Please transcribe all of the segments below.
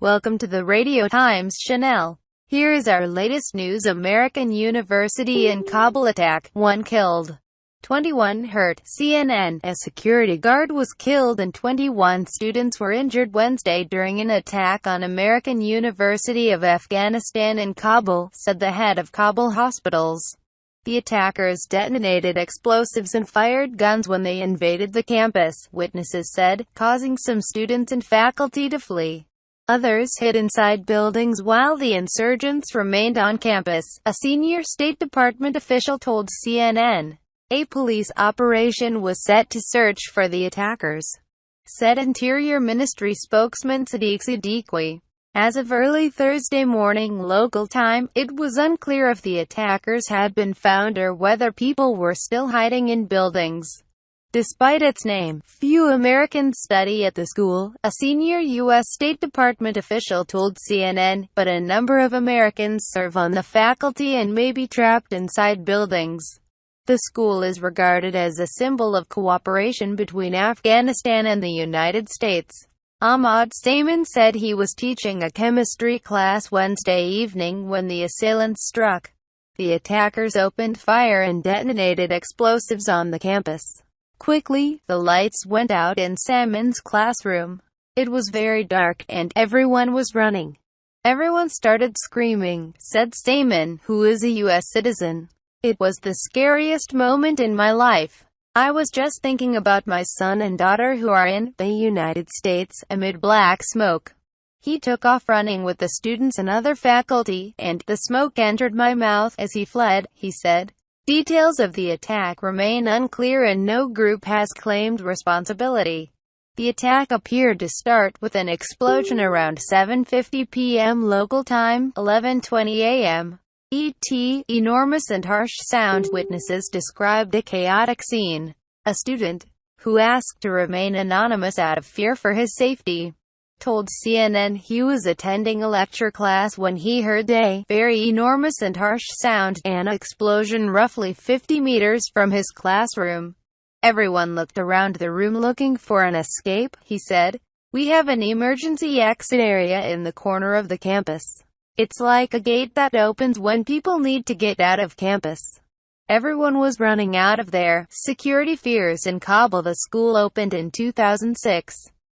Welcome to the Radio Times channel. Here is our latest news. American University in Kabul attack, 1 killed, 21 hurt. CNN, a security guard was killed and 21 students were injured Wednesday during an attack on American University of Afghanistan in Kabul, said the head of Kabul hospitals. The attackers detonated explosives and fired guns when they invaded the campus, witnesses said, causing some students and faculty to flee. Others hid inside buildings while the insurgents remained on campus, a senior State Department official told CNN. A police operation was set to search for the attackers, said Interior Ministry spokesman Sadiq Siddiqui. As of early Thursday morning local time, it was unclear if the attackers had been found or whether people were still hiding in buildings. Despite its name, few Americans study at the school, a senior U.S. State Department official told CNN, but a number of Americans serve on the faculty and may be trapped inside buildings. The school is regarded as a symbol of cooperation between Afghanistan and the United States. Ahmad Saman said he was teaching a chemistry class Wednesday evening when the assailants struck. The attackers opened fire and detonated explosives on the campus. Quickly, the lights went out in Saman's classroom. It was very dark, and everyone was running. Everyone started screaming, said Saman, who is a U.S. citizen. It was the scariest moment in my life. I was just thinking about my son and daughter who are in the United States, amid black smoke. He took off running with the students and other faculty, and the smoke entered my mouth as he fled, he said. Details of the attack remain unclear and no group has claimed responsibility. The attack appeared to start with an explosion around 7:50 p.m. local time, 11:20 a.m. ET. Enormous and harsh sound. Witnesses described a chaotic scene. A student, who asked to remain anonymous out of fear for his safety, told CNN he was attending a lecture class when he heard a very enormous and harsh sound, an explosion roughly 50 meters from his classroom. Everyone looked around the room looking for an escape, he said. We have an emergency exit area in the corner of the campus. It's like a gate that opens when people need to get out of campus. Everyone was running out of there. Security fears in Kabul. The school opened in 2006.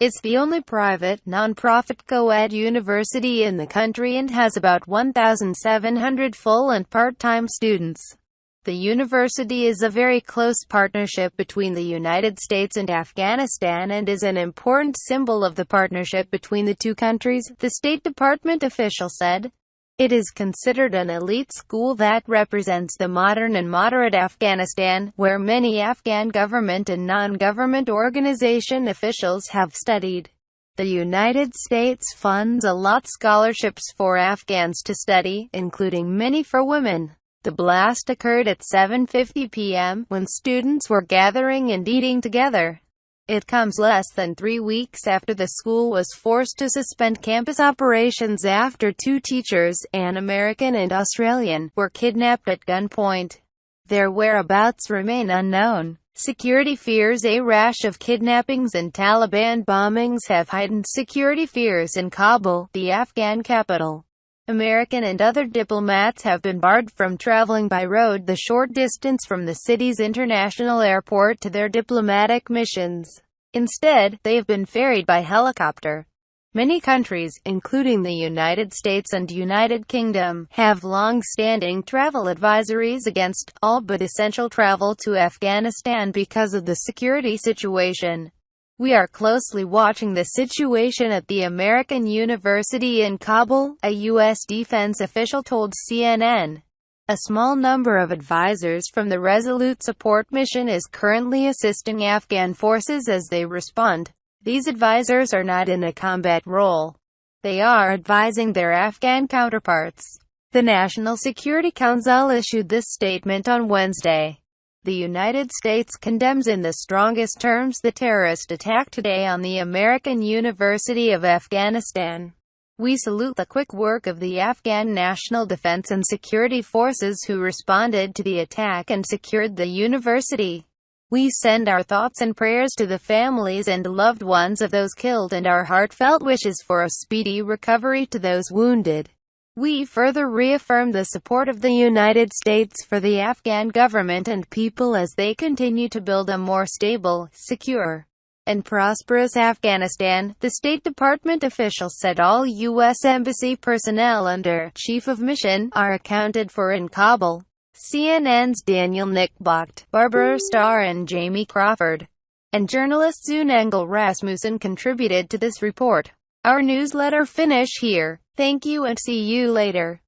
It's the only private, non-profit co-ed university in the country and has about 1,700 full and part-time students. The university is a very close partnership between the United States and Afghanistan and is an important symbol of the partnership between the two countries, the State Department official said. It is considered an elite school that represents the modern and moderate Afghanistan, where many Afghan government and non-government organization officials have studied. The United States funds a lot scholarships for Afghans to study, including many for women. The blast occurred at 7:50 p.m., when students were gathering and eating together. It comes less than 3 weeks after the school was forced to suspend campus operations after 2 teachers, an American and Australian, were kidnapped at gunpoint. Their whereabouts remain unknown. Security fears. A rash of kidnappings and Taliban bombings have heightened security fears in Kabul, the Afghan capital. American and other diplomats have been barred from traveling by road the short distance from the city's international airport to their diplomatic missions. Instead, they have been ferried by helicopter. Many countries, including the United States and United Kingdom, have long-standing travel advisories against all but essential travel to Afghanistan because of the security situation. We are closely watching the situation at the American University in Kabul, a U.S. defense official told CNN. A small number of advisors from the Resolute Support Mission is currently assisting Afghan forces as they respond. These advisors are not in a combat role. They are advising their Afghan counterparts. The National Security Council issued this statement on Wednesday. The United States condemns in the strongest terms the terrorist attack today on the American University of Afghanistan. We salute the quick work of the Afghan National Defense and Security Forces who responded to the attack and secured the university. We send our thoughts and prayers to the families and loved ones of those killed and our heartfelt wishes for a speedy recovery to those wounded. We further reaffirm the support of the United States for the Afghan government and people as they continue to build a more stable, secure, and prosperous Afghanistan, the State Department official said. All U.S. Embassy personnel under Chief of Mission are accounted for in Kabul. CNN's Daniel Nickbocht, Barbara Starr and Jamie Crawford, and journalist Zune Engel Rasmussen contributed to this report. Our newsletter finish here. Thank you and see you later.